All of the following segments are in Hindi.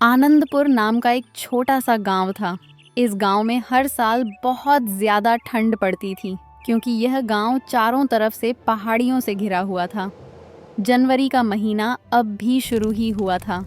आनंदपुर नाम का एक छोटा सा गांव था। इस गांव में हर साल बहुत ज़्यादा ठंड पड़ती थी क्योंकि यह गांव चारों तरफ से पहाड़ियों से घिरा हुआ था। जनवरी का महीना अब भी शुरू ही हुआ था,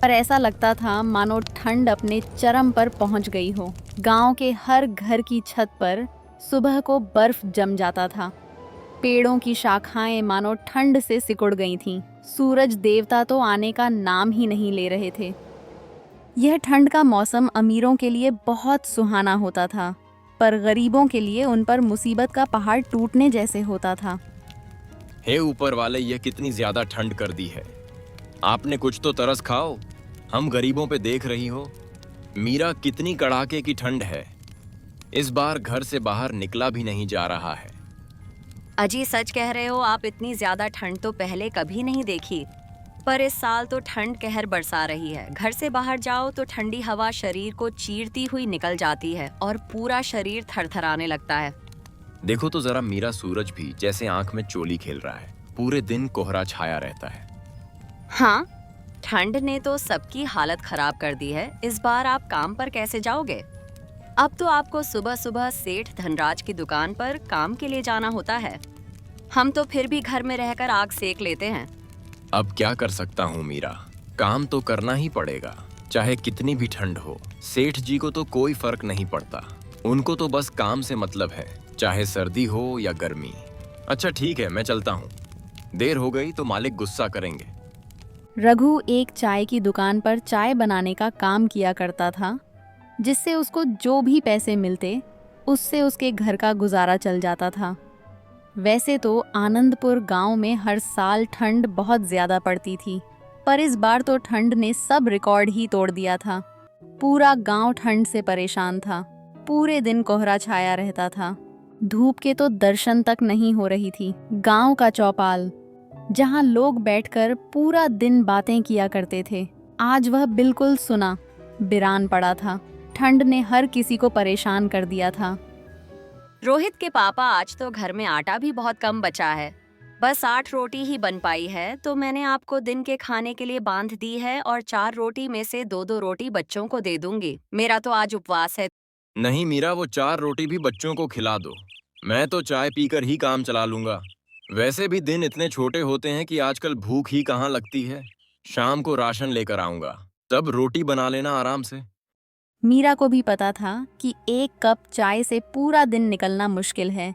पर ऐसा लगता था मानो ठंड अपने चरम पर पहुंच गई हो। गांव के हर घर की छत पर सुबह को बर्फ जम जाता था। पेड़ों की शाखाएं मानो ठंड से सिकुड़ गई थीं। सूरज देवता तो आने का नाम ही नहीं ले रहे थे। यह ठंड का मौसम अमीरों के लिए बहुत सुहाना होता था, पर गरीबों के लिए उन पर मुसीबत का पहाड़ टूटने जैसे होता था। हे ऊपर वाले, यह कितनी ज्यादा ठंड कर दी है। आपने कुछ तो तरस खाओ। हम गरीबों पे देख रही हो। मीरा, कितनी कड़ाके की ठंड है। इस बार घर से बाहर निकला भी नहीं जा रहा है। अजी, सच कह रहे हो आप। इतनी ज्यादा ठंड तो पहले कभी नहीं देखी। पर इस साल तो ठंड कहर बरसा रही है। घर से बाहर जाओ तो ठंडी हवा शरीर को चीरती हुई निकल जाती है और पूरा शरीर थरथराने लगता है। देखो तो जरा मीरा, सूरज भी जैसे आंख में चोली खेल रहा है। पूरे दिन कोहरा छाया रहता है। हाँ, ठंड ने तो सबकी हालत खराब कर दी है। इस बार आप काम पर कैसे जाओगे? अब तो आपको सुबह सुबह सेठ धनराज की दुकान पर काम के लिए जाना होता है। हम तो फिर भी घर में रहकर आग सेक लेते हैं। अब क्या कर सकता हूँ मीरा, काम तो करना ही पड़ेगा, चाहे कितनी भी ठंड हो। सेठ जी को तो कोई फर्क नहीं पड़ता। उनको तो बस काम से मतलब है, चाहे सर्दी हो या गर्मी। अच्छा ठीक है, मैं चलता हूँ। देर हो गई तो मालिक गुस्सा करेंगे। रघु एक चाय की दुकान पर चाय बनाने का काम किया करता था, जिससे उसको जो भी पैसे मिलते उससे उसके घर का गुजारा चल जाता था। वैसे तो आनंदपुर गांव में हर साल ठंड बहुत ज़्यादा पड़ती थी, पर इस बार तो ठंड ने सब रिकॉर्ड ही तोड़ दिया था। पूरा गांव ठंड से परेशान था। पूरे दिन कोहरा छाया रहता था। धूप के तो दर्शन तक नहीं हो रही थी। गांव का चौपाल, जहां लोग बैठकर पूरा दिन बातें किया करते थे, आज वह बिल्कुल सुना बिरान पड़ा था। ठंड ने हर किसी को परेशान कर दिया था। रोहित के पापा, आज तो घर में आटा भी बहुत कम बचा है। बस 8 रोटी ही बन पाई है, तो मैंने आपको दिन के खाने के लिए बांध दी है और 4 रोटी में से 2-2 रोटी बच्चों को दे दूंगी। मेरा तो आज उपवास है। नहीं मीरा, वो 4 रोटी भी बच्चों को खिला दो। मैं तो चाय पीकर ही काम चला लूंगा। वैसे भी दिन इतने छोटे होते हैं कि आजकल भूख ही कहाँ लगती है। शाम को राशन लेकर आऊंगा, तब रोटी बना लेना आराम से। मीरा को भी पता था कि एक कप चाय से पूरा दिन निकलना मुश्किल है,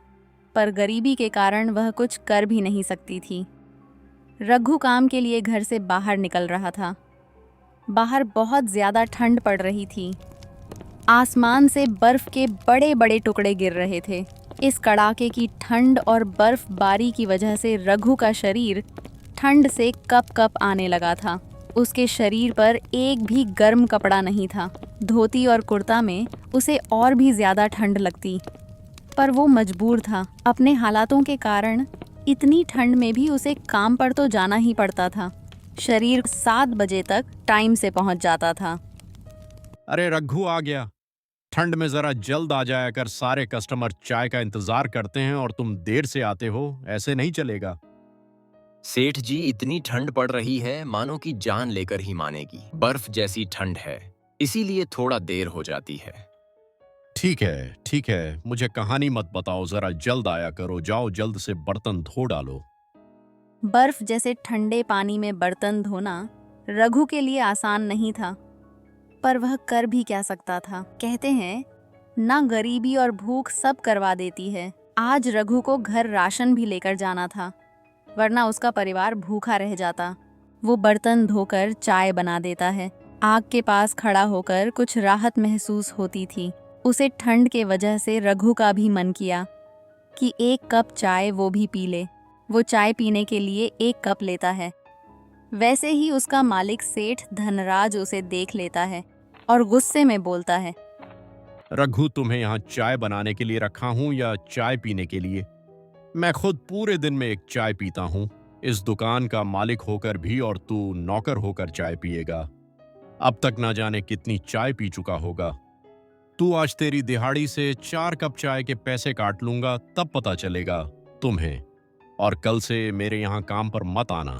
पर गरीबी के कारण वह कुछ कर भी नहीं सकती थी। रघु काम के लिए घर से बाहर निकल रहा था। बाहर बहुत ज़्यादा ठंड पड़ रही थी। आसमान से बर्फ के बड़े बड़े टुकड़े गिर रहे थे। इस कड़ाके की ठंड और बर्फबारी की वजह से रघु का शरीर ठंड से कप कप आने लगा था। उसके शरीर पर एक भी गर्म कपड़ा नहीं था। धोती और कुर्ता में उसे और भी ज़्यादा ठंड लगती, पर वो मजबूर था। अपने हालातों के कारण इतनी ठंड में भी उसे काम पर तो जाना ही पड़ता था। शरीर 7 बजे तक टाइम से पहुंच जाता था। अरे रघु आ गया। ठंड में जरा जल्द आ जाया कर। सारे कस्टमर चाय का इंतजार करते हैं और तुम देर से आते हो। ऐसे नहीं चलेगा। सेठ जी, इतनी ठंड पड़ रही है मानो कि जान लेकर ही मानेगी। बर्फ जैसी ठंड है, इसीलिए थोड़ा देर हो जाती है। ठीक है ठीक है, मुझे कहानी मत बताओ, जरा जल्द आया करो। जाओ जल्द से बर्तन धो डालो। बर्फ जैसे ठंडे पानी में बर्तन धोना रघु के लिए आसान नहीं था, पर वह कर भी क्या सकता था। कहते हैं ना, गरीबी और भूख सब करवा देती है। आज रघु को घर राशन भी लेकर जाना था, वरना उसका परिवार भूखा रह जाता। वो बर्तन धोकर चाय बना देता है। आग के पास खड़ा होकर कुछ राहत महसूस होती थी। उसे ठंड के वजह से रघु का भी मन किया कि एक कप चाय वो भी पी ले। वो चाय पीने के लिए एक कप लेता है। वैसे ही उसका मालिक सेठ धनराज उसे देख लेता है और गुस्से में बोलता है, रघु, तुम्हें यहाँ चाय बनाने के लिए रखा हूँ या चाय पीने के लिए? मैं खुद पूरे दिन में एक चाय पीता हूँ। इस दुकान का मालिक होकर भी और तू नौकर होकर चाय पिएगा। अब तक ना जाने कितनी चाय पी चुका होगा तू। आज तेरी दिहाड़ी से 4 कप चाय के पैसे काट लूंगा, तब पता चलेगा तुम्हें। और कल से मेरे यहाँ काम पर मत आना।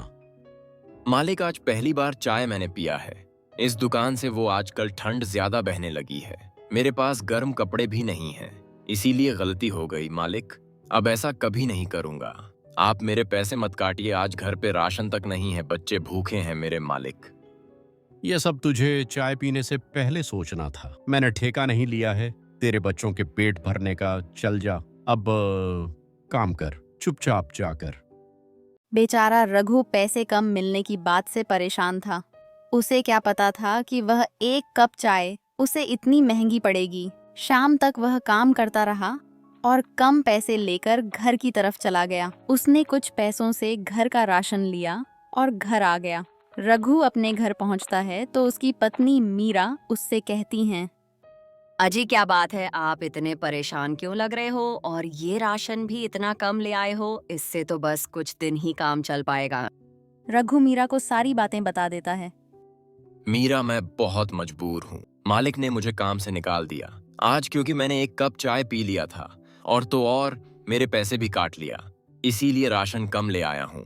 मालिक, आज पहली बार चाय मैंने पिया है। इस दुकान से वो आजकल ठंड ज्यादा बहने लगी है। मेरे पास गर्म कपड़े भी नहीं हैं, इसीलिए गलती हो गई मालिक। अब ऐसा कभी नहीं करूंगा। आप मेरे पैसे मत काटिए, आज घर पे राशन तक नहीं है, बच्चे भूखे हैं मेरे मालिक। यह सब तुझे चाय पीने से पहले सोचना था। मैंने ठेका नहीं लिया है तेरे बच्चों के पेट भरने का। चल जा अब, काम कर, चुपचाप जाकर। बेचारा रघु पैसे कम मिलने की बात से परेशान था। उसे क्या पता था कि वह एक कप चाय उसे इतनी महंगी पड़ेगी। शाम तक वह काम करता रहा और कम पैसे लेकर घर की तरफ चला गया। उसने कुछ पैसों से घर का राशन लिया और घर आ गया। रघु अपने घर पहुंचता है तो उसकी पत्नी मीरा उससे कहती हैं, अजी क्या बात है, आप इतने परेशान क्यों लग रहे हो? और ये राशन भी इतना कम ले आए हो, इससे तो बस कुछ दिन ही काम चल पाएगा। रघु मीरा को सारी बातें बता देता है। मीरा, मैं बहुत मजबूर हूँ। मालिक ने मुझे काम से निकाल दिया आज, क्योंकि मैंने एक कप चाय पी लिया था और तो और मेरे पैसे भी काट लिया, इसीलिए राशन कम ले आया हूँ।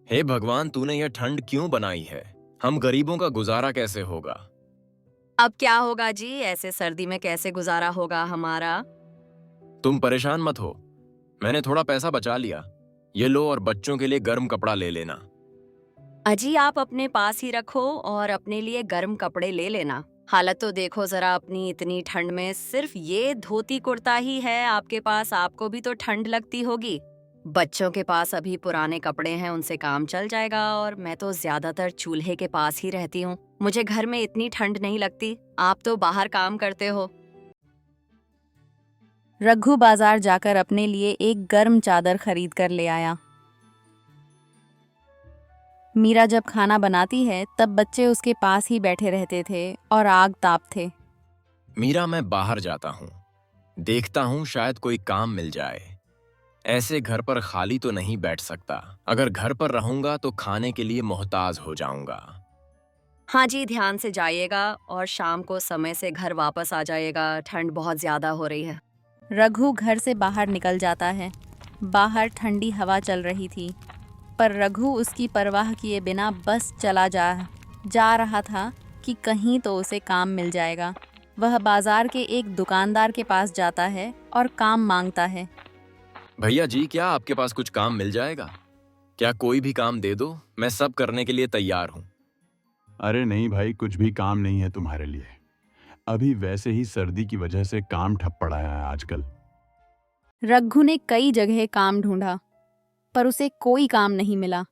हे भगवान, तूने यह ठंड क्यों बनाई है? हम गरीबों का गुजारा कैसे होगा? अब क्या होगा जी, ऐसे सर्दी में कैसे गुजारा होगा हमारा? तुम परेशान मत हो, मैंने थोड़ा पैसा बचा लिया। ये लो और बच्चों के लिए गर्म कपड़ा ले लेना। अजी आप अपने पास ही रखो और अपने लिए गर्म कपड़े ले लेना। हालत तो देखो जरा अपनी, इतनी ठंड में सिर्फ ये धोती कुर्ता ही है आपके पास, आपको भी तो ठंड लगती होगी। बच्चों के पास अभी पुराने कपड़े हैं, उनसे काम चल जाएगा। और मैं तो ज्यादातर चूल्हे के पास ही रहती हूँ, मुझे घर में इतनी ठंड नहीं लगती। आप तो बाहर काम करते हो। रघु बाजार जाकर अपने लिए एक गर्म चादर खरीद कर ले आया। मीरा जब खाना बनाती है तब बच्चे उसके पास ही बैठे रहते थे और आग तापते। मीरा, मैं बाहर जाता हूँ, देखता हूँ शायद कोई काम मिल जाए। ऐसे घर पर खाली तो नहीं बैठ सकता। अगर घर पर रहूंगा तो खाने के लिए मोहताज हो जाऊंगा। हाँ जी, ध्यान से जाइएगा और शाम को समय से घर वापस आ जाइएगा, ठंड बहुत ज्यादा हो रही है। रघु घर से बाहर निकल जाता है। बाहर ठंडी हवा चल रही थी, पर रघु उसकी परवाह किए बिना बस चला जा रहा था कि कहीं तो उसे काम मिल जाएगा। वह बाजार के एक दुकानदार के पास जाता है और काम मांगता है। भैया जी, क्या आपके पास कुछ काम मिल जाएगा? क्या कोई भी काम दे दो, मैं सब करने के लिए तैयार हूँ। अरे नहीं भाई, कुछ भी काम नहीं है तुम्हारे लिए। अभी वैसे ही सर्दी की वजह से काम ठप पड़ा है आजकल। रघु ने कई जगह काम ढूंढा, पर उसे कोई काम नहीं मिला।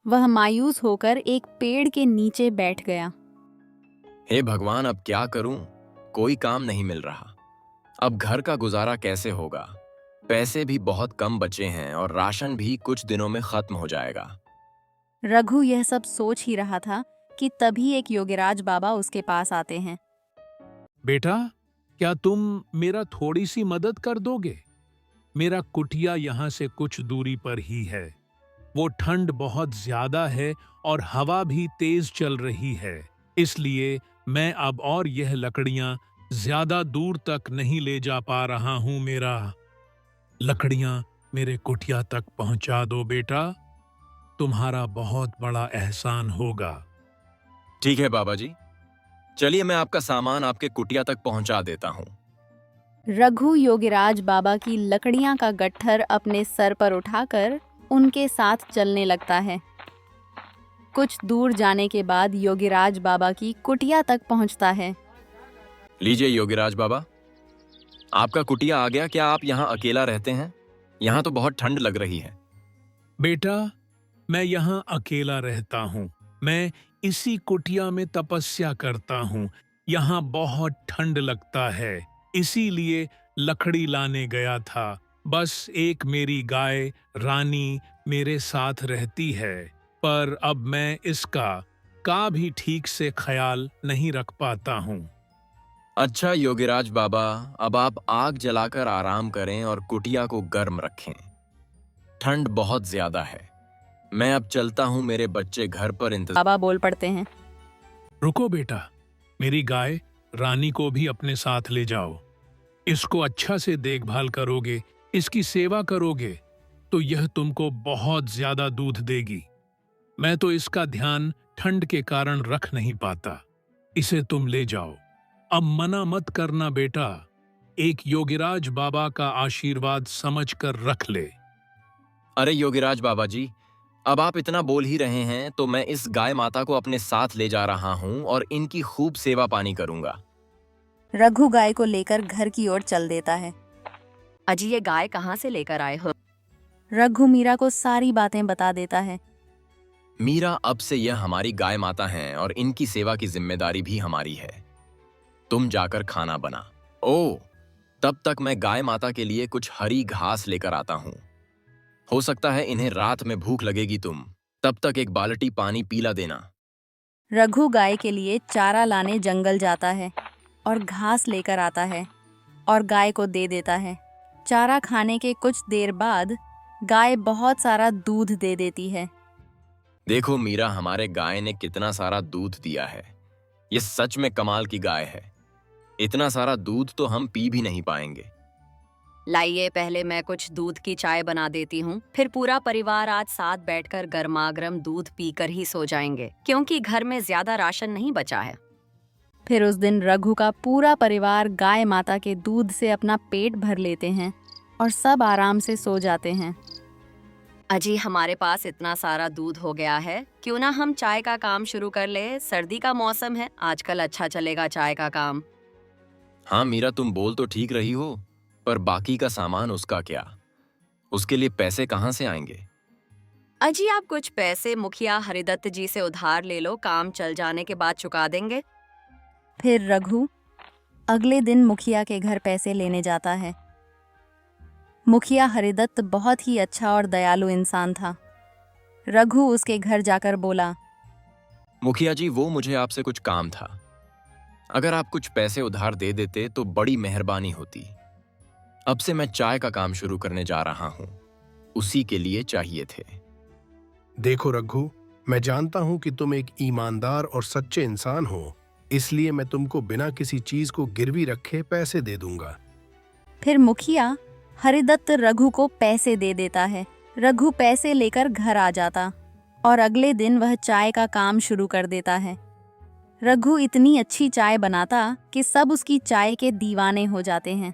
वह मायूस होकर एक पेड़ के नीचे बैठ गया। हे भगवान, अब क्या करूं? कोई काम नहीं मिल रहा। अब घर का गुजारा कैसे होगा? पैसे भी बहुत कम बचे हैं और राशन भी कुछ दिनों में खत्म हो जाएगा। रघु यह सब सोच ही रहा था कि तभी एक योगीराज बाबा उसके पास आते हैं। बेटा, क्या तुम मेरा थोड़ी सी मदद कर दोगे? मेरा कुटिया यहाँ से कुछ दूरी पर ही है। वो ठंड बहुत ज्यादा है और हवा भी तेज चल रही है, इसलिए मैं अब और यह लकड़ियां ज्यादा दूर तक नहीं ले जा पा रहा हूं। मेरा लकड़ियां मेरे कुटिया तक पहुंचा दो बेटा, तुम्हारा बहुत बड़ा एहसान होगा। ठीक है बाबा जी, चलिए मैं आपका सामान आपके कुटिया तक पहुंचा देता हूँ। रघु योगीराज बाबा की लकड़ियां का गट्ठर अपने सर पर उठाकर उनके साथ चलने लगता है। कुछ दूर जाने के बाद योगीराज बाबा की कुटिया तक पहुंचता है। लीजिए योगीराज बाबा, आपका कुटिया आ गया। क्या आप यहाँ अकेला रहते हैं? यहाँ तो बहुत ठंड लग रही है। बेटा, मैं यहाँ अकेला रहता हूँ। मैं इसी कुटिया में तपस्या करता हूँ। यहाँ बहुत ठंड लगता है, इसीलिए लकड़ी लाने गया था। बस एक मेरी गाय रानी मेरे साथ रहती है, पर अब मैं इसका भी ठीक से ख्याल नहीं रख पाता हूँ। अच्छा योगीराज बाबा, अब आप आग जलाकर आराम करें और कुटिया को गर्म रखें। ठंड बहुत ज्यादा है। मैं अब चलता हूँ, मेरे बच्चे घर पर इंतजार। बाबा बोल पड़ते हैं। रुको बेटा, मेरी गाय रानी को भी अपने साथ ले जाओ। इसको अच्छा से देखभाल करोगे, इसकी सेवा करोगे तो यह तुमको बहुत ज्यादा दूध देगी। मैं तो इसका ध्यान ठंड के कारण रख नहीं पाता। इसे तुम ले जाओ। अब मना मत करना बेटा, एक योगीराज बाबा का आशीर्वाद समझकर रख ले। अरे योगीराज बाबा जी, अब आप इतना बोल ही रहे हैं तो मैं इस गाय माता को अपने साथ ले जा रहा हूँ और इनकी खूब सेवा पानी करूंगा। रघु गाय को लेकर घर की ओर चल देता है। अजी ये गाय कहाँ से लेकर आए हो? रघु मीरा को सारी बातें बता देता है। मीरा, अब से यह हमारी गाय माता हैं और इनकी सेवा की जिम्मेदारी भी हमारी है। तुम जाकर खाना बना। ओ, तब तक मैं गाय माता के लिए कुछ हरी घास लेकर आता हूँ। हो सकता है इन्हें रात में भूख लगेगी, तुम तब तक एक बाल्टी पानी पीला देना। रघु गाय के लिए चारा लाने जंगल जाता है और घास लेकर आता है और गाय को दे देता है। चारा खाने के कुछ देर बाद गाय बहुत सारा दूध दे देती है। देखो मीरा, हमारे गाय ने कितना सारा दूध दिया है। ये सच में कमाल की गाय है। इतना सारा दूध तो हम पी भी नहीं पाएंगे। लाइए पहले मैं कुछ दूध की चाय बना देती हूँ, फिर पूरा परिवार आज साथ बैठकर गर्मागर्म दूध पीकर ही सो जाएंगे, क्योंकि घर में ज्यादा राशन नहीं बचा है। फिर उस दिन रघु का पूरा परिवार गाय माता के दूध से अपना पेट भर लेते हैं और सब आराम से सो जाते हैं। अजी हमारे पास इतना सारा दूध हो गया है, क्यों ना हम चाय का काम शुरू कर ले। सर्दी का मौसम है, आजकल अच्छा चलेगा चाय का काम। हाँ मीरा, तुम बोल तो ठीक रही हो, पर बाकी का सामान उसका क्या? उसके लिए पैसे कहाँ से आएंगे? अजी आप कुछ पैसे मुखिया हरिदत्त जी से उधार ले लो, काम चल जाने के बाद चुका देंगे। फिर रघु अगले दिन मुखिया के घर पैसे लेने जाता है। मुखिया हरिदत्त बहुत ही अच्छा और दयालु इंसान था। रघु उसके घर जाकर बोला, मुखिया जी, वो मुझे आपसे कुछ काम था। अगर आप कुछ पैसे उधार दे देते तो बड़ी मेहरबानी होती। अब से मैं चाय का काम शुरू करने जा रहा हूँ, उसी के लिए चाहिए थे। देखो रघु, मैं जानता हूं कि तुम एक ईमानदार और सच्चे इंसान हो, इसलिए मैं तुमको बिना किसी चीज को गिरवी रखे पैसे दे दूंगा। फिर मुखिया हरिदत्त रघु को पैसे दे देता है। रघु पैसे लेकर घर आ जाता और अगले दिन वह चाय का काम शुरू कर देता है। रघु इतनी अच्छी चाय बनाता कि सब उसकी चाय के दीवाने हो जाते हैं।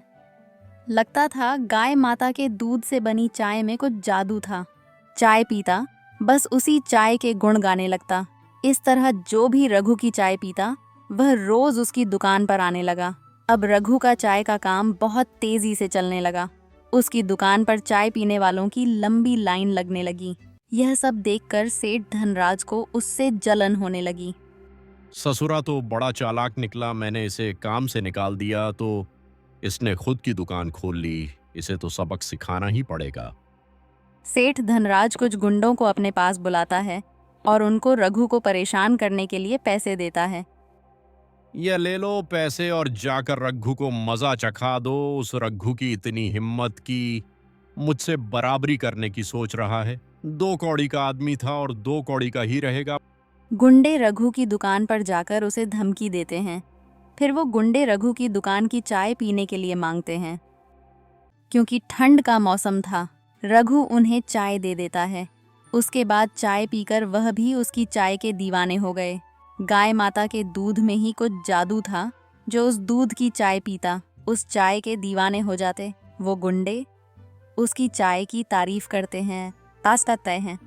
लगता था गाय माता के दूध से बनी चाय में कुछ जादू था। चाय पीता बस उसी चाय के गुण गाने लगता। इस तरह जो भी रघु की चाय पीता वह रोज उसकी दुकान पर आने लगा। अब रघु का चाय का काम बहुत तेजी से चलने लगा। उसकी दुकान पर चाय पीने वालों की लंबी लाइन लगने लगी। यह सब देखकर सेठ धनराज को उससे जलन होने लगी। ससुरा तो बड़ा चालाक निकला, मैंने इसे काम से निकाल दिया तो इसने खुद की दुकान खोल ली। इसे तो सबक सिखाना ही पड़ेगा। सेठ धनराज कुछ गुंडों को अपने पास बुलाता है और उनको रघु को परेशान करने के लिए पैसे देता है। ये ले लो पैसे और जाकर रघु को मजा चखा दो। उस रघु की इतनी हिम्मत की मुझसे बराबरी करने की सोच रहा है। 2 कौड़ी का आदमी था और 2 कौड़ी का ही रहेगा। गुंडे रघु की दुकान पर जाकर उसे धमकी देते हैं। फिर वो गुंडे रघु की दुकान की चाय पीने के लिए मांगते हैं। क्योंकि ठंड का मौसम था, रघु उन्हें चाय दे देता है। उसके बाद चाय पीकर वह भी उसकी चाय के दीवाने हो गए। गाय माता के दूध में ही कुछ जादू था। जो उस दूध की चाय पीता उस चाय के दीवाने हो जाते। वो गुंडे उसकी चाय की तारीफ करते हैं, तासते हैं।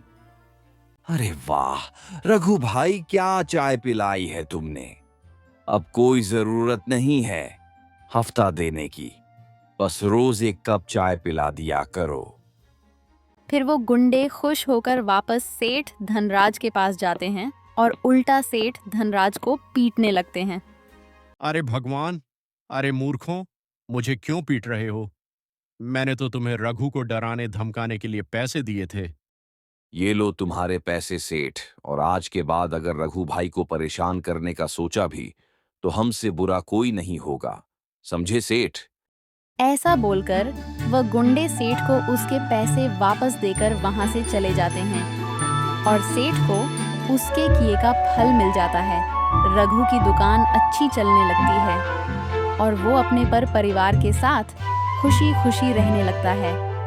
अरे वाह रघु भाई, क्या चाय पिलाई है तुमने। अब कोई जरूरत नहीं है हफ्ता देने की, बस रोज 1 कप चाय पिला दिया करो। फिर वो गुंडे खुश होकर वापस सेठ धनराज के पास जाते हैं और उल्टा सेठ धनराज को पीटने लगते हैं। अरे भगवान, अरे मूर्खों, मुझे क्यों पीट रहे हो? मैंने तो तुम्हें रघु को डराने धमकाने के लिए पैसे दिए थे। ये लो तुम्हारे पैसे सेठ, और आज के बाद अगर रघु भाई को परेशान करने का सोचा भी तो हमसे बुरा कोई नहीं होगा, समझे सेठ? ऐसा बोलकर वह गुंडे सेठ को उसके पैसे वापस देकर वहां से चले जाते हैं और सेठ को उसके किए का फल मिल जाता है। रघु की दुकान अच्छी चलने लगती है और वो अपने परिवार के साथ खुशी खुशी रहने लगता है।